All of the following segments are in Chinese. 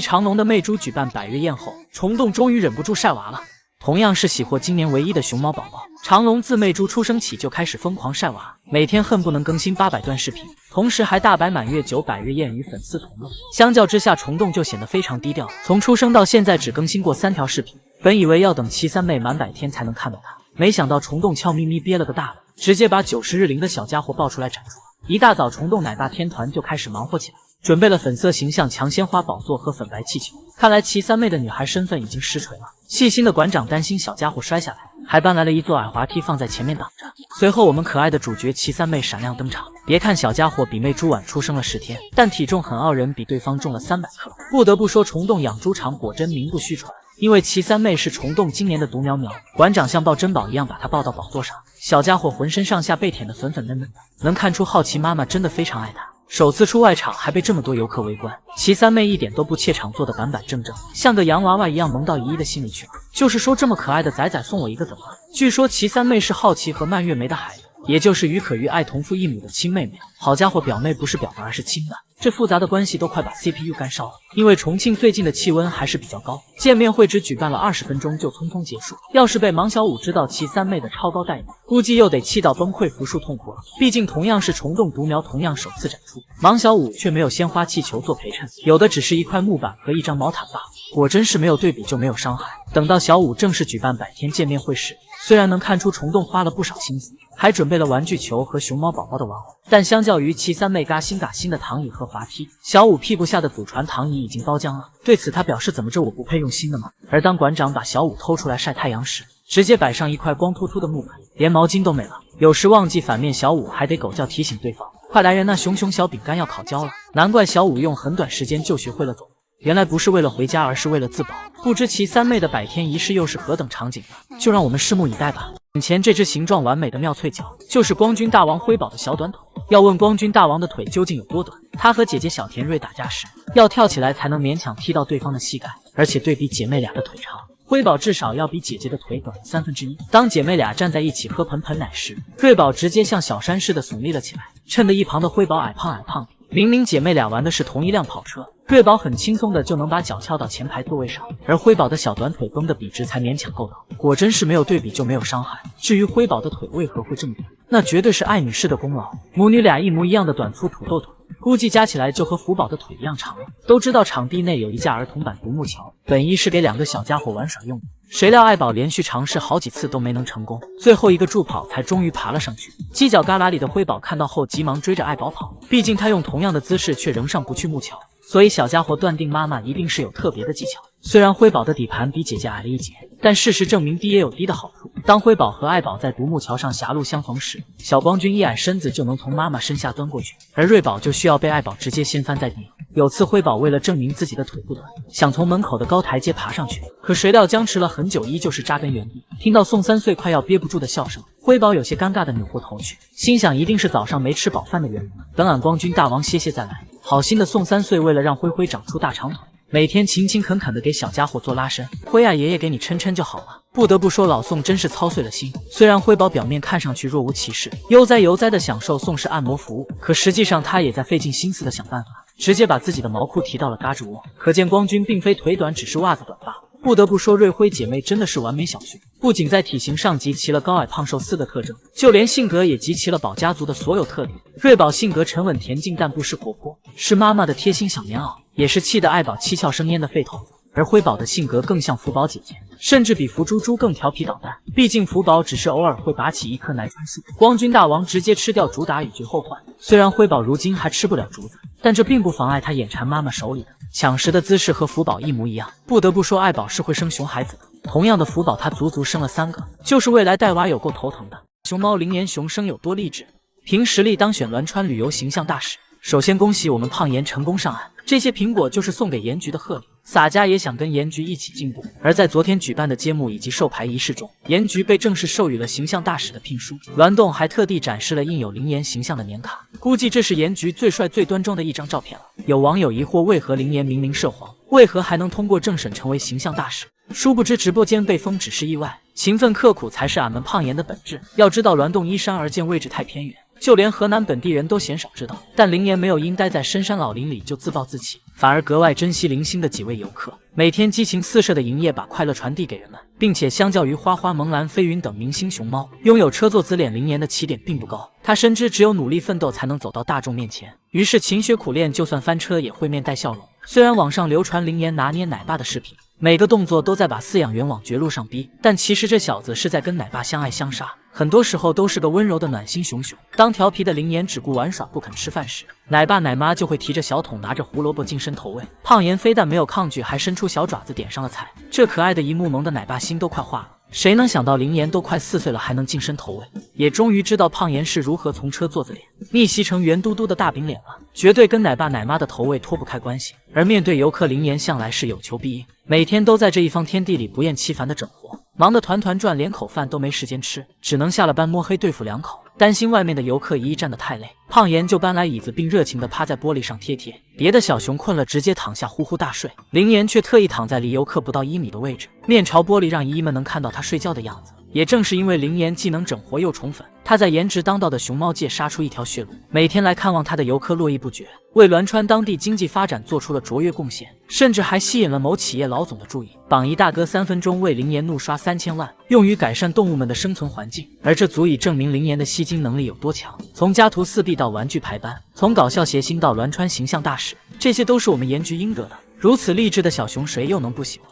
长隆的魅珠举办百日宴后，虫洞终于忍不住晒娃了。同样是喜获今年唯一的熊猫宝宝，长隆自魅珠出生起就开始疯狂晒娃，每天恨不能更新800段视频，同时还大摆满月9百日宴与粉丝同乐。相较之下，虫洞就显得非常低调，从出生到现在只更新过3条视频。本以为要等其三妹满100天才能看到他，没想到虫洞悄咪咪憋了个大的，直接把90日龄的小家伙抱出来展出。一大早，虫洞奶爸天团就开始忙活起来，准备了粉色形象强鲜花宝座和粉白气球。看来其三妹的女孩身份已经实锤了。细心的馆长担心小家伙摔下来，还搬来了一座矮滑梯放在前面挡着。随后我们可爱的主角其三妹闪亮登场。别看小家伙比魅珠晚出生了10天，但体重很傲人，比对方重了300克。不得不说，虫洞养猪场果真名不虚传。因为其三妹是虫洞今年的独苗苗，馆长像抱珍宝一样把她抱到宝座上，小家伙浑身上下被舔得粉粉嫩嫩的，能看出好奇妈妈真的非常爱她。首次出外场还被这么多游客围观，其三妹一点都不怯场，做的板板正正，像个洋娃娃一样萌到姨姨的心里去了。就是说，这么可爱的仔仔送我一个怎么了？据说其三妹是好奇和蔓越莓的孩子，也就是于可玉爱同父异母的亲妹妹。好家伙，表妹不是表的而是亲的，这复杂的关系都快把 CPU 干烧了。因为重庆最近的气温还是比较高，见面会只举办了20分钟就匆匆结束。要是被芒小五知道其三妹的超高待遇，估计又得气到崩溃服输痛哭了。毕竟同样是虫洞独苗，同样首次展出，芒小五却没有鲜花气球做陪衬，有的只是一块木板和一张毛毯罢了。果真是没有对比就没有伤害。等到小五正式举办100天见面会时，虽然能看出虫洞花了不少心思，还准备了玩具球和熊猫宝宝的玩偶，但相较于其三妹嘎新的躺椅和滑梯，小五屁股下的祖传躺椅已经包浆了。对此他表示，怎么着我不配用新的吗？而当馆长把小五偷出来晒太阳时，直接摆上一块光秃秃的木板，连毛巾都没了。有时忘记反面，小五还得狗叫提醒对方，快来人，那熊小饼干要烤焦了。难怪小五用很短时间就学会了走路，原来不是为了回家，而是为了自保。不知其三妹的100天仪式又是何等场景呢？就让我们拭目以待吧。眼前这只形状完美的妙脆角，就是光君大王辉宝的小短腿。要问光君大王的腿究竟有多短，他和姐姐小田瑞打架时，要跳起来才能勉强踢到对方的膝盖，而且对比姐妹俩的腿长，辉宝至少要比姐姐的腿短1/3。当姐妹俩站在一起喝盆盆奶时，瑞宝直接像小山似的耸立了起来，衬得一旁的辉宝矮胖的。明明姐妹俩玩的是同一辆跑车，瑞宝很轻松的就能把脚翘到前排座位上，而辉宝的小短腿绷得笔直才勉强够到。果真是没有对比就没有伤害。至于辉宝的腿为何会这么短，那绝对是爱女士的功劳。母女俩一模一样的短粗土豆腿，估计加起来就和福宝的腿一样长了。都知道场地内有一架儿童版独木桥，本意是给2个小家伙玩耍用的，谁料爱宝连续尝试好几次都没能成功，最后一个助跑才终于爬了上去。犄角旮旯里的辉宝看到后急忙追着爱宝跑，毕竟他用同样的姿势却仍上不去木桥，所以小家伙断定妈妈一定是有特别的技巧。虽然辉宝的底盘比姐姐矮了一截，但事实证明低也有低的好处。当辉宝和爱宝在独木桥上狭路相逢时，小光君一矮身子就能从妈妈身下钻过去，而瑞宝就需要被爱宝直接掀翻在地。有次辉宝为了证明自己的腿不短，想从门口的高台阶爬上去，可谁料僵持了很久，依旧是扎根原地。听到宋3岁快要憋不住的笑声，辉宝有些尴尬的扭过头去，心想一定是早上没吃饱饭的缘故，等俺光君大王歇歇再来。好心的宋3岁为了让辉辉长出大长腿，每天勤勤恳恳的给小家伙做拉伸，辉啊爷爷给你抻抻就好了。不得不说老宋真是操碎了心，虽然辉宝表面看上去若无其事，悠哉的享受宋氏按摩服务，可实际上他也在费尽心思的想办法，直接把自己的毛裤提到了嘎吱窝。可见光君并非腿短，只是袜子短罢了。不得不说瑞辉姐妹真的是完美小熊，不仅在体型上集齐了高矮胖瘦4个特征，就连性格也集齐了宝家族的所有特点。瑞宝性格沉稳恬静，但不失活泼，是妈妈的贴心小棉袄，也是气得爱宝七窍生烟的废头子。而辉宝的性格更像福宝姐姐，甚至比福猪猪更调皮捣蛋。毕竟福宝只是偶尔会拔起一棵奶川树，光君大王直接吃掉主打以绝后患。虽然辉宝如今还吃不了竹子，但这并不妨碍他眼馋妈妈手里的，抢食的姿势和福宝一模一样。不得不说，爱宝是会生熊孩子的。同样的福宝，他足生了3个，就是未来带娃有够头疼的。熊猫林岩熊生有多励志，凭实力当选栾川旅游形象大使。首先恭喜我们胖岩成功上岸，这些苹果就是送给盐局的贺礼。洒家也想跟盐局一起进步。而在昨天举办的揭幕以及授牌仪式中，盐局被正式授予了形象大使的聘书，栾栋还特地展示了印有林岩形象的年卡，估计这是盐局最帅最端庄的一张照片了。有网友疑惑，为何林岩明明涉黄，为何还能通过政审成为形象大使？殊不知直播间被封只是意外，勤奋刻苦才是俺们胖岩的本质。要知道栾栋依山而建，位置太偏远，就连河南本地人都鲜少知道。但灵岩没有因待在深山老林里就自暴自弃，反而格外珍惜零星的几位游客，每天激情四射的营业，把快乐传递给人们。并且相较于花花、萌兰、飞云等明星熊猫，拥有车座子脸灵岩的起点并不高。他深知只有努力奋斗才能走到大众面前，于是勤学苦练，就算翻车也会面带笑容。虽然网上流传灵岩拿捏奶爸的视频，每个动作都在把饲养员往绝路上逼，但其实这小子是在跟奶爸相爱相杀，很多时候都是个温柔的暖心熊熊。当调皮的灵岩只顾玩耍不肯吃饭时，奶爸奶妈就会提着小桶拿着胡萝卜近身投喂。胖妍非但没有抗拒，还伸出小爪子点上了菜。这可爱的一幕萌的奶爸心都快化了。谁能想到灵岩都快4岁了还能近身投喂，也终于知道胖妍是如何从车座子脸逆袭成圆嘟嘟的大饼脸了，绝对跟奶爸奶妈的投喂脱不开关系。而面对游客，灵岩向来是有求必应，每天都在这一方天地里不厌其烦的整活，忙得团团转，连口饭都没时间吃，只能下了班摸黑对付2口。担心外面的游客一站得太累，胖妍就搬来椅子，并热情地趴在玻璃上贴贴。别的小熊困了直接躺下呼呼大睡，灵妍却特意躺在离游客不到1米的位置，面朝玻璃，让姨姨们能看到她睡觉的样子。也正是因为灵妍既能整活又宠粉，她在颜值当道的熊猫界杀出一条血路，每天来看望她的游客络绎不绝，为栾川当地经济发展做出了卓越贡献，甚至还吸引了某企业老总的注意。榜一大哥3分钟为灵妍怒刷3000万，用于改善动物们的生存环境，而这足以证明灵妍的吸金能力有多强。从家徒四壁到玩具排班，从搞笑谐星到栾川形象大使，这些都是我们盐局应得的。如此励志的小熊，谁又能不喜欢？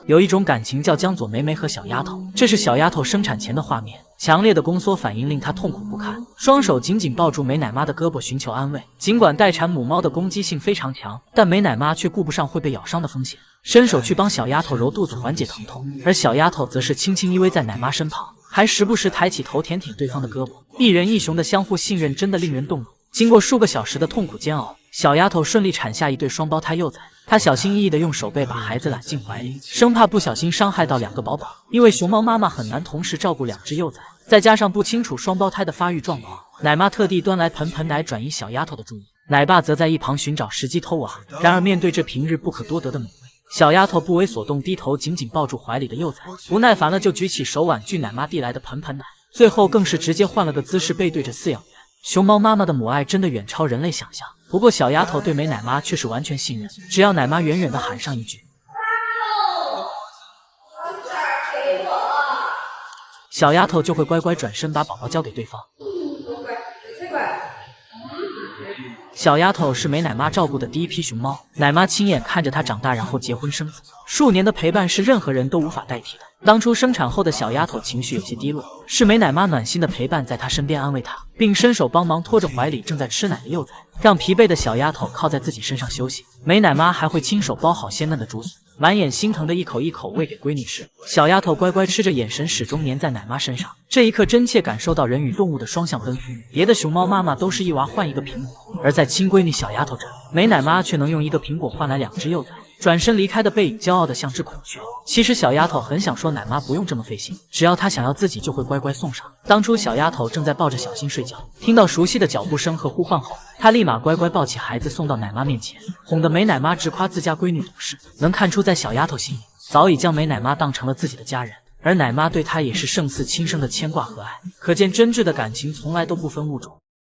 有一种感情叫江左梅梅和小丫头，这是小丫头生产前的画面，强烈的宫缩反应令她痛苦不堪，双手紧紧抱住美奶妈的胳膊寻求安慰。尽管待产母猫的攻击性非常强，但美奶妈却顾不上会被咬伤的风险，伸手去帮小丫头揉肚子缓解疼痛，而小丫头则是轻轻依偎在奶妈身旁，还时不时抬起头舔舔对方的胳膊。一人一熊的相互信任真的令人动容。经过数个小时的痛苦煎熬，小丫头顺利产下一对双胞胎幼崽。她小心翼翼地用手背把孩子揽进怀里，生怕不小心伤害到2个宝宝。因为熊猫妈妈很难同时照顾2只幼崽，再加上不清楚双胞胎的发育状况，奶妈特地端来盆盆奶转移小丫头的注意，奶爸则在一旁寻找时机偷娃。然而面对这平日不可多得的美味，小丫头不为所动，低头紧紧抱住怀里的幼崽，不耐烦了就举起手腕拒奶妈递来的盆盆奶，最后更是直接换了个姿势背对着饲养员。熊猫妈妈的母爱真的远超人类想象，不过小丫头对美奶妈却是完全信任，只要奶妈远远地喊上一句小丫头就会乖乖转身把宝宝交给对方。小丫头是美奶妈照顾的第一批熊猫，奶妈亲眼看着她长大，然后结婚生子，数年的陪伴是任何人都无法代替的。当初生产后的小丫头情绪有些低落，是美奶妈暖心的陪伴在她身边安慰她，并伸手帮忙拖着怀里正在吃奶的幼崽，让疲惫的小丫头靠在自己身上休息。美奶妈还会亲手剥好鲜嫩的竹笋，满眼心疼的一口一口喂给闺女吃。小丫头乖乖吃着，眼神始终粘在奶妈身上，这一刻真切感受到人与动物的双向奔赴。别的熊猫妈妈都是一娃换一个苹果，而在亲闺女小丫头这，美奶妈却能用1个苹果换来2只幼崽。转身离开的背影，骄傲的像只孔雀。其实小丫头很想说，奶妈不用这么费心，只要她想要自己就会乖乖送上。当初小丫头正在抱着小新睡觉，听到熟悉的脚步声和呼唤后，她立马乖乖抱起孩子送到奶妈面前，哄得美奶妈直夸自家闺女懂事。能看出在小丫头心里早已将美奶妈当成了自己的家人，而奶妈对她也是胜似亲生的牵挂和爱，可见真挚的感情从来都不分物种。